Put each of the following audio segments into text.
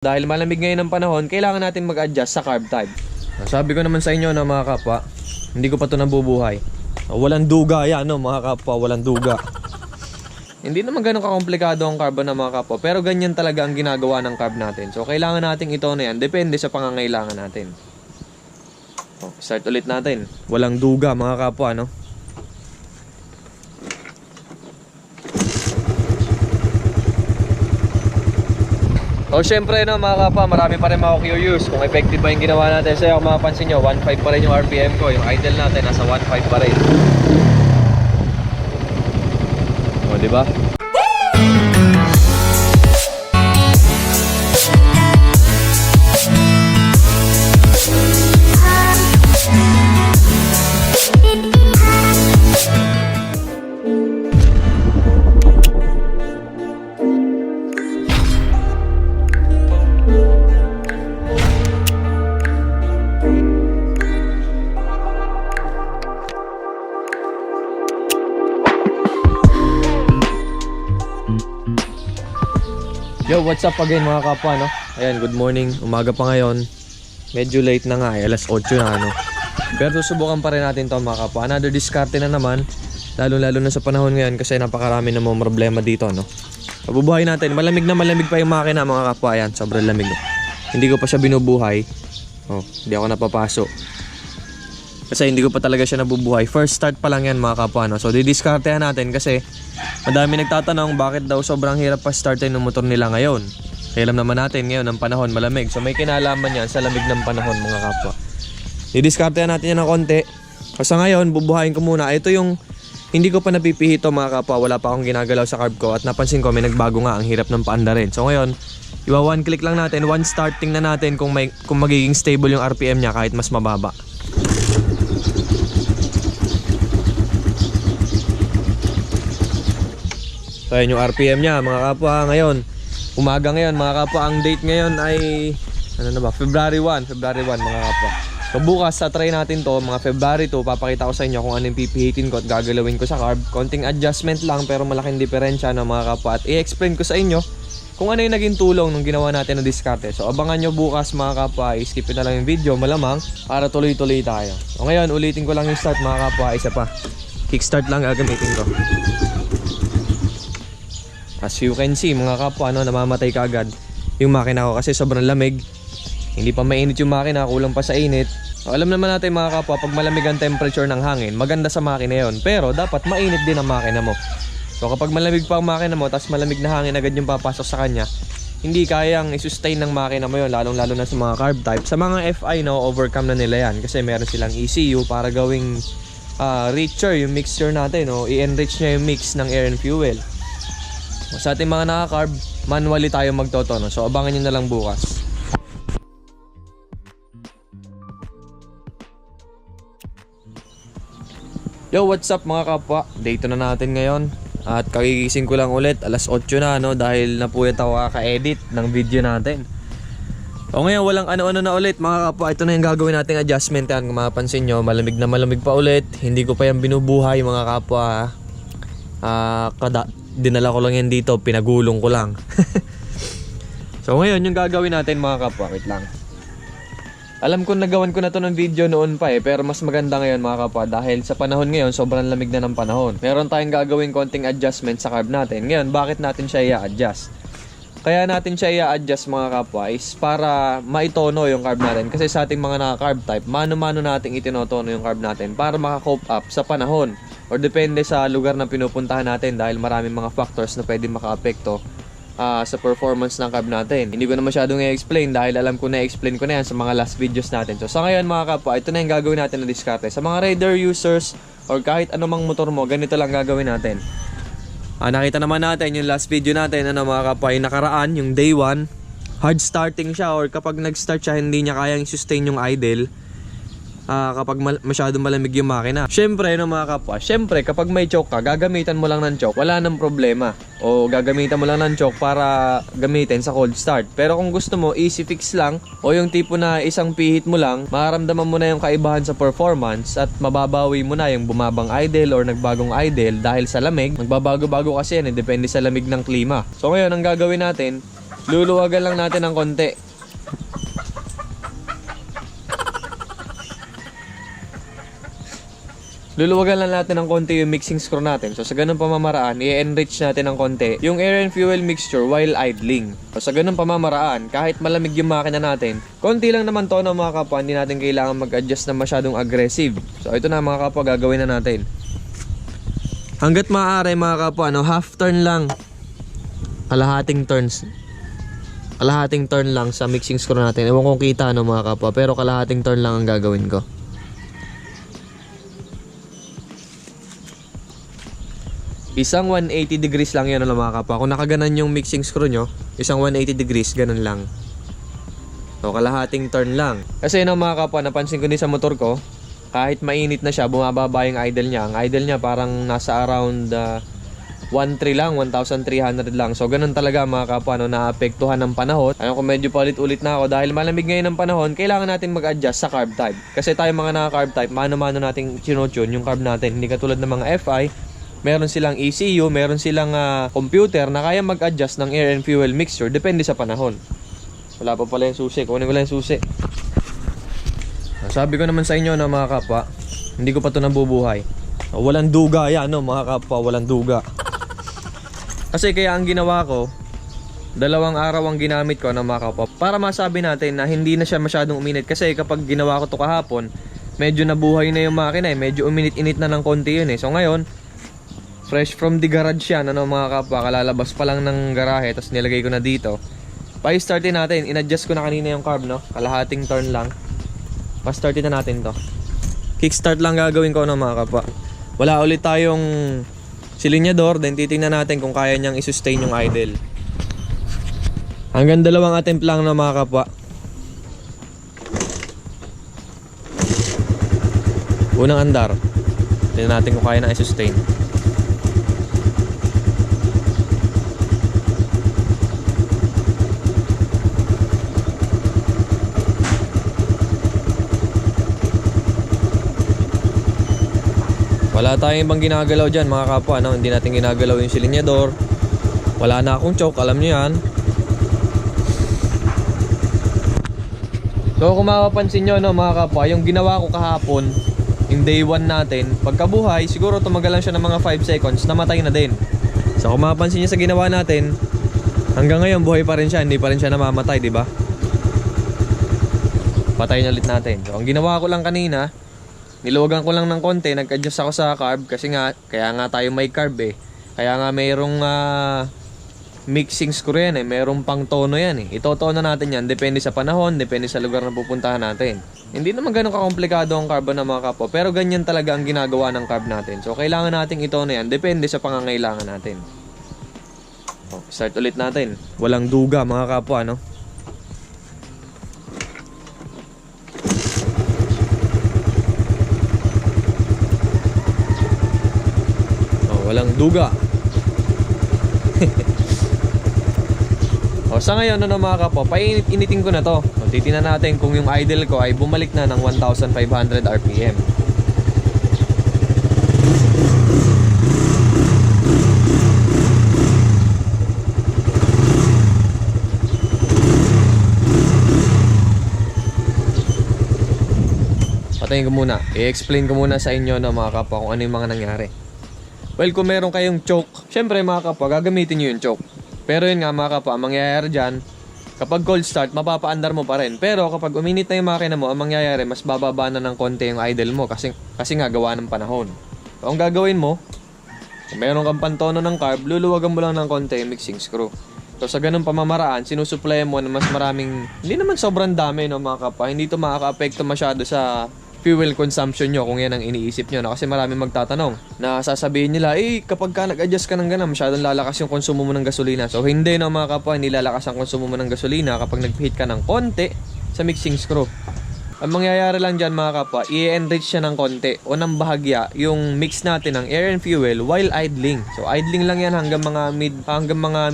Dahil malamig ngayon ang panahon, kailangan natin mag-adjust sa carb type. Sabi ko naman sa inyo no mga kapwa, hindi ko pa ito nabubuhay. Walang duga yan no mga kapwa, walang duga. Hindi naman ganun kakomplikado ang carb na mga kapwa, pero ganyan talaga ang ginagawa ng carb natin. So kailangan natin ito na yan, depende sa pangangailangan natin. Start ulit natin. Walang duga mga kapwa no. O syempre no mga kapwa, marami pa rin mga curious kung effective ba yung ginawa natin. Kasi kung mapapansin nyo, 1.5 pa rin yung RPM ko. Yung idle natin nasa 1.5 pa rin. O diba? Yo, what's up again mga kapwa no? Ayan, good morning, umaga pa ngayon. Medyo late na nga alas 8 na ano. Pero susubukan pa rin natin to mga kapwa. Another diskarte na naman, lalo na sa panahon ngayon kasi napakarami na mga problema dito no. Pabubuhay natin, malamig pa yung makina mga kapwa. Ayan, sobrang lamig. Hindi ko pa siya binubuhay. Hindi ako napapaso. Kasi hindi ko pa talaga siya nabubuhay. First start pa lang yan mga kapwa no? So didiskartehan natin kasi madami nagtatanong bakit daw sobrang hirap pa startin ng motor nila ngayon. Kaya alam naman natin ngayon ang panahon malamig. So may kinalaman yan sa lamig ng panahon mga kapwa. Didiskartehan natin yan ng konti. Kasi ngayon bubuhayin ko muna. Ito yung hindi ko pa napipihito mga kapwa. Wala pa akong ginagalaw sa carb ko. At napansin ko may nagbago nga. Ang hirap ng paanda rin. So ngayon iba one click lang natin. One start tingnan natin kung magiging stable yung RPM niya kahit mas mababa. So ayan yung RPM niya mga kapwa ngayon. Umaga ngayon mga kapwa. Ang date ngayon ay ano na ba? February 1 mga kapwa. So bukas sa try natin to mga February 2. Papakita ko sa inyo kung anong pipihitin ko at gagalawin ko sa carb. Konting adjustment lang pero malaking diferensya no mga kapwa. At i-explain ko sa inyo kung ano yung naging tulong nung ginawa natin ng diskarte. So abangan nyo bukas mga kapwa. I-skip na lang yung video malamang para tuloy-tuloy tayo. So ngayon ulitin ko lang yung start mga kapwa. Isa pa. Kickstart lang gagamitin ko. As you can see mga kapwa no, namamatay kaagad yung makina ko kasi sobrang lamig. Hindi pa mainit yung makina, kulang pa sa init. So, alam naman natin mga kapwa, pag malamig ang temperature ng hangin, maganda sa makina yon. Pero dapat mainit din ang makina mo. So kapag malamig pa ang makina mo, tapos malamig na hangin agad yung papasok sa kanya, hindi kayang i-sustain ng makina mo yon, lalo na sa mga carb type. Sa mga FI no, overcome na nila yan kasi meron silang ECU para gawing richer yung mixture natin no? I-enrich niya yung mix ng air and fuel. Sa ating mga naka-carb, manually tayo magtotono. So abangan nyo na lang bukas. Yo, what's up mga kapwa? Date na natin ngayon. At kagigising ko lang ulit. Alas 8 na no, dahil napuyat ako kaka-edit ng video natin. O ngayon, walang ano-ano na ulit mga kapwa. Ito na yung gagawin nating adjustment. Yan, kung mapapansin nyo, malamig na malamig pa ulit. Hindi ko pa yan binubuhay mga kapwa. Dinala ko lang yan dito, pinagulong ko lang. So ngayon yung gagawin natin mga kapwa, wait lang. Alam ko nagawan ko na to ng video noon pa pero mas maganda ngayon mga kapwa dahil sa panahon ngayon sobrang lamig na ng panahon. Meron tayong gagawin konting adjustment sa carb natin. Ngayon bakit natin siya i-adjust? Kaya natin siya i-adjust mga kapwa is para maitono yung carb natin. Kasi sa ating mga naka-carb type, mano-mano nating itinotono yung carb natin para maka-cope up sa panahon. Or depende sa lugar na pinupuntahan natin dahil maraming mga factors na pwede maka-apekto sa performance ng carb natin. Hindi ko na masyadong i-explain dahil alam ko na-explain ko na yan sa mga last videos natin. So sa ngayon mga kapwa, ito na yung gagawin natin na diskarte. Sa mga Raider users or kahit anumang motor mo, ganito lang gagawin natin. Nakita naman natin yung last video natin mga kapwa, yung nakaraan, yung day 1. Hard starting siya or kapag nag-start siya, hindi niya kayang sustain yung idle. Kapag masyadong malamig yung makina. Syempre no mga kapwa, syempre kapag may choke ka, gagamitan mo lang ng choke, wala nang problema. O gagamitan mo lang ng choke para gamitin sa cold start. Pero kung gusto mo, easy fix lang o yung tipo na isang pihit mo lang, mararamdaman mo na yung kaibahan sa performance at mababawi mo na yung bumabang idle or nagbagong idle dahil sa lamig. Magbabago-bago kasi yan, depende sa lamig ng klima. So ngayon, ang gagawin natin, Luluwagan lang natin ng konti. Luluwagan lang natin ng konti yung mixing screw natin. So sa ganun pamamaraan, i-enrich natin ng konti yung air and fuel mixture while idling. So sa ganun pamamaraan, kahit malamig yung makina natin, konti lang naman to no mga kapwa, hindi natin kailangan mag-adjust na masyadong aggressive. So ito na mga kapwa, gagawin na natin. Hanggat maaari mga kapwa, half turn lang. Kalahating turn lang sa mixing screw natin. Ewan kung kita mga kapwa, pero kalahating turn lang ang gagawin ko. Isang 180 degrees lang yan mga kapwa. Kung nakaganan yung mixing screw nyo, isang 180 degrees, ganun lang. So kalahating turn lang. Kasi mga kapwa, napansin ko din sa motor ko, kahit mainit na siya, bumababa yung idle niya. Ang idle niya parang nasa around 1.3 lang, 1,300 lang. So ganun talaga mga kapwa, naapektuhan ng panahon. Ayun, kung medyo paulit-ulit na ako, dahil malamig ngayon ng panahon, kailangan natin mag-adjust sa carb type. Kasi tayo mga naka-carb type, mano-mano nating chinotune yung carb natin. Hindi katulad ng mga FI, meron silang ECU, meron silang computer na kaya mag-adjust ng air and fuel mixture, depende sa panahon. Wala pa pala yung susi, kunin ko lang yung susi. Sabi ko naman sa inyo mga kapwa, hindi ko pa ito nabubuhay. Walang duga yan mga kapwa, walang duga. Kasi kaya ang ginawa ko, 2 araw ang ginamit ko mga kapwa, para masabi natin na hindi na siya masyadong uminit. Kasi kapag ginawa ko ito kahapon, medyo nabuhay na yung makina medyo uminit-init na ng konti yun So ngayon, fresh from the garage yan mga kapwa, kalalabas pa lang ng garahe, tapos nilagay ko na dito. Pa-startin natin, in-adjust ko na kanina yung carb kalahating turn lang. Pa-startin na natin to. Kickstart lang gagawin ko mga kapwa. Wala ulit tayong silinyador, then titingnan natin kung kaya niyang i-sustain yung idle. Hanggang 2 attempt lang mga kapwa. Unang andar, tingnan natin kung kaya na i-sustain. Wala tayong ibang ginagalaw dyan mga kapwa Hindi natin ginagalaw yung silinyador. Wala na akong choke, alam nyo yan. So kung mapapansin nyo mga kapwa, yung ginawa ko kahapon, yung day 1 natin, pagkabuhay, siguro tumagal lang siya ng mga 5 seconds, namatay na din. So kung mapapansin nyo sa ginawa natin, hanggang ngayon buhay pa rin siya, hindi pa rin siya namamatay, diba? Patayin ulit natin. So ang ginawa ko lang kanina, niluwagan ko lang ng konti, nag-adjust ako sa carb kasi nga, kaya nga tayo may carb Kaya nga mayroong mixing screw yan mayroong pang tono yan Itotono natin yan, depende sa panahon, depende sa lugar na pupuntahan natin. Hindi naman ganun kakomplikado ang carb ng mga kapwa, pero ganyan talaga ang ginagawa ng carb natin. So kailangan nating itono yan, depende sa pangangailangan natin. Start ulit natin. Walang duga mga kapwa walang duga. Sa ngayon mga kapwa, painit-initin ko na to. Titingnan natin kung yung idle ko ay bumalik na ng 1,500 RPM. Patayin ko muna. I-explain ko muna sa inyo mga kapwa kung ano yung mga nangyari. Well, kung meron kayong choke, syempre mga kapwa, gagamitin nyo yung choke. Pero yun nga mga kapwa, ang mangyayari dyan, kapag cold start, mapapaandar mo pa rin. Pero kapag uminit na yung makina mo, ang mangyayari, mas bababa na ng konti yung idle mo kasi nga gawa ng panahon. So, ang gagawin mo, kung meron kang pantono ng carb, luluwagan mo lang ng konti yung mixing screw. So sa ganung pamamaraan, sinusupply mo na mas maraming, hindi naman sobrang dami mga kapwa, hindi ito makaka-apekto masyado sa fuel consumption nyo kung yan ang iniisip nyo kasi maraming magtatanong na sasabihin nila kapag ka nag-adjust ka ng ganun masyadong lalakas yung konsumo mo ng gasolina. So hindi mga kapwa, hindi lalakas ang konsumo mo ng gasolina kapag nag-hit ka ng konti sa mixing screw. Ang mangyayari lang dyan mga kapwa, i-enrich siya ng konti o ng bahagya yung mix natin ng air and fuel while idling. So idling lang yan hanggang mga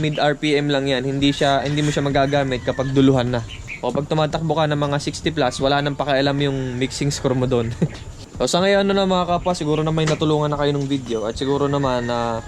mid RPM lang yan. Hindi mo siya magagamit kapag duluhan na. O pag tumatakbo ka ng mga 60 plus, wala nang pakialam yung mixing screw mo doon. So sa ngayon mga kapwa, siguro na may natulungan na kayo ng video at siguro naman na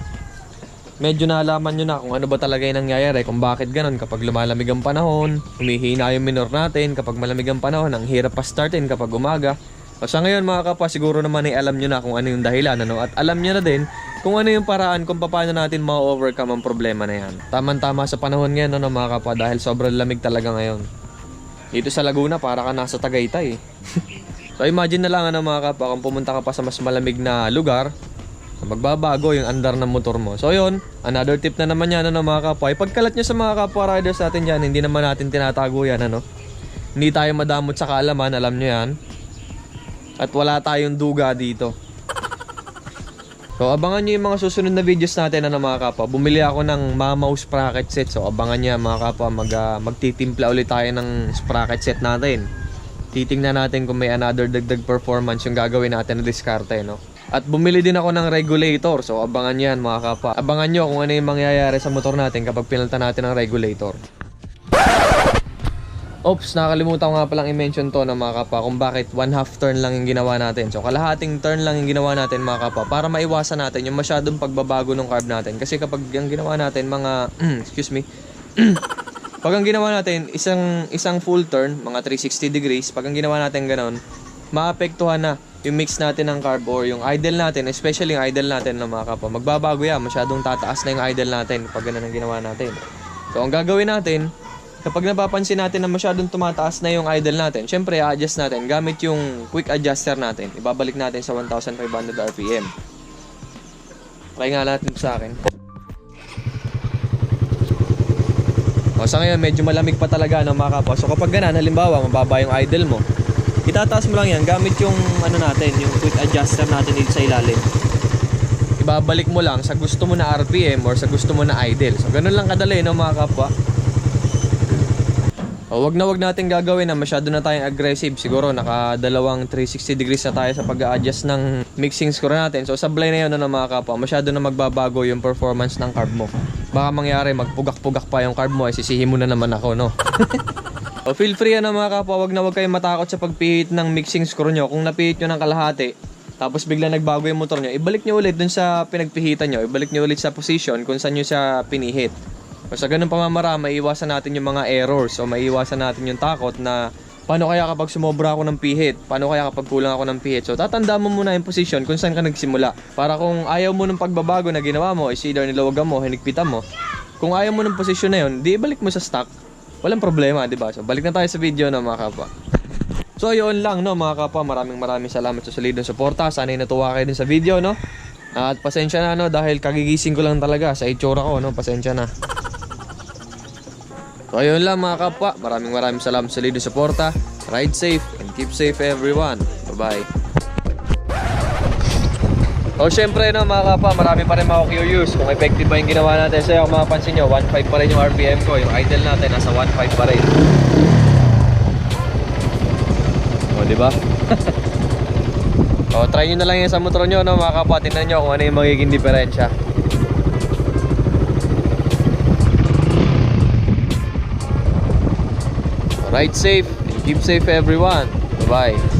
medyo nalaman nyo na kung ano ba talaga yung nangyayari, kung bakit ganun kapag lumalamig ang panahon, humihina yung minor natin, kapag malamig ang panahon, ang hirap pa startin kapag umaga. O sa ngayon mga kapwa, siguro naman ay alam nyo na kung ano yung dahilan, ano? At alam nyo na din kung ano yung paraan kung paano natin ma-overcome ang problema na yan. Tama-tama sa panahon ngayon, ano, mga kapwa, dahil sobrang lamig talaga ngayon. Dito sa Laguna, para ka nasa Tagaytay. So imagine na lang, ano, mga kapwa, kung pumunta ka pa sa mas malamig na lugar, magbabago yung andar ng motor mo. So yun, another tip na naman yan, ano, mga kapwa. Ipagkalat nyo sa mga kapwa riders natin dyan, hindi naman natin tinatago yan, ano. Hindi tayo madamot sa kaalaman, alam nyo yan. At wala tayong duga dito. So abangan nyo yung mga susunod na videos natin, ano, mga kapwa. Bumili ako ng Mamaw sprocket set. So abangan nyo, mga kapwa, magtitimpla ulit tayo ng sprocket set natin. Titingnan natin kung may another dagdag performance yung gagawin natin na diskarte, no. At bumili din ako ng regulator. So abangan yan, mga kapwa. Abangan nyo kung ano yung mangyayari sa motor natin kapag pinalta natin ng regulator. Oops, nakakalimutan ko nga palang i-mention to, na mga kapwa, kung bakit 1/2 turn lang yung ginawa natin. So kalahating turn lang yung ginawa natin, mga kapwa, para maiwasan natin yung masyadong pagbabago ng carb natin. Kasi kapag yung ginawa natin mga excuse me pag ang ginawa natin isang full turn, mga 360 degrees, pag ang ginawa natin ganon, maapektuhan na yung mix natin ng carb or yung idle natin, especially yung idle natin, na mga kapwa. Magbabago yan, masyadong tataas na yung idle natin pag ganun ang ginawa natin. So ang gagawin natin, kapag napapansin natin na masyadong tumataas na yung idle natin, syempre i-adjust natin gamit yung quick adjuster natin. Ibabalik natin sa 1,500 RPM. Try nga natin sa akin. O, sa ngayon medyo malamig pa talaga, no, mga kapwa. So kapag ganun, halimbawa mababa yung idle mo, itataas mo lang yan gamit yung ano natin, yung quick adjuster natin dito sa ilalim. Ibabalik mo lang sa gusto mo na RPM or sa gusto mo na idle. So ganun lang kadali, no, mga kapwa. O, wag natin gagawin na masyado na tayong aggressive. Siguro nakadalawang 360 degrees na tayo sa pag-a-adjust ng mixing score natin. So sablay na yun, ano, mga kapwa, masyado na magbabago yung performance ng carb mo. Baka mangyari magpugak-pugak pa yung carb mo, ay sisihin mo na naman ako, no. O, feel free, ano, mga kapwa, wag kayong matakot sa pagpihit ng mixing score nyo. Kung napihit nyo ng kalahati, tapos bigla nagbago yung motor nyo, ibalik nyo ulit dun sa pinagpihitan nyo. Ibalik nyo ulit sa position kung saan nyo siya pinihit. O sa ganun pamamaraan, maiiwasan natin yung mga errors, o maiiwasan natin yung takot na paano kaya kapag sumobra ako ng pihit, paano kaya kapag kulang ako ng pihit. So tatanda mo muna yung position kung saan ka nagsimula, para kung ayaw mo ng pagbabago na ginawa mo, is either nilawagan mo, hinigpitan mo. Kung ayaw mo ng posisyon na yun, di ibalik mo sa stock. Walang problema, di ba? So balik na tayo sa video, no, mga kapwa. So yun lang, no, mga kapwa, maraming salamat sa solidong suporta. Sana'y natuwa kayo din sa video, no. At pasensya na, no, dahil kagigising ko lang talaga sa itsura ko, no. Pasensya na. So ayun lang, mga kapwa, maraming salamat sa solidong suporta. Ride safe and keep safe, everyone. Bye-bye. O syempre, no, mga kapwa, marami pa rin mako-curious kung effective ba yung ginawa natin. So kung mapapansin nyo, 1.5 pa rin yung RPM ko. Yung idle natin nasa 1.5 pa rin. O, diba? O, try nyo na lang yan sa motor nyo, no, mga kapwa. Tingnan nyo kung ano yung magiging diferensya. Ride safe and keep safe, everyone. Bye-bye.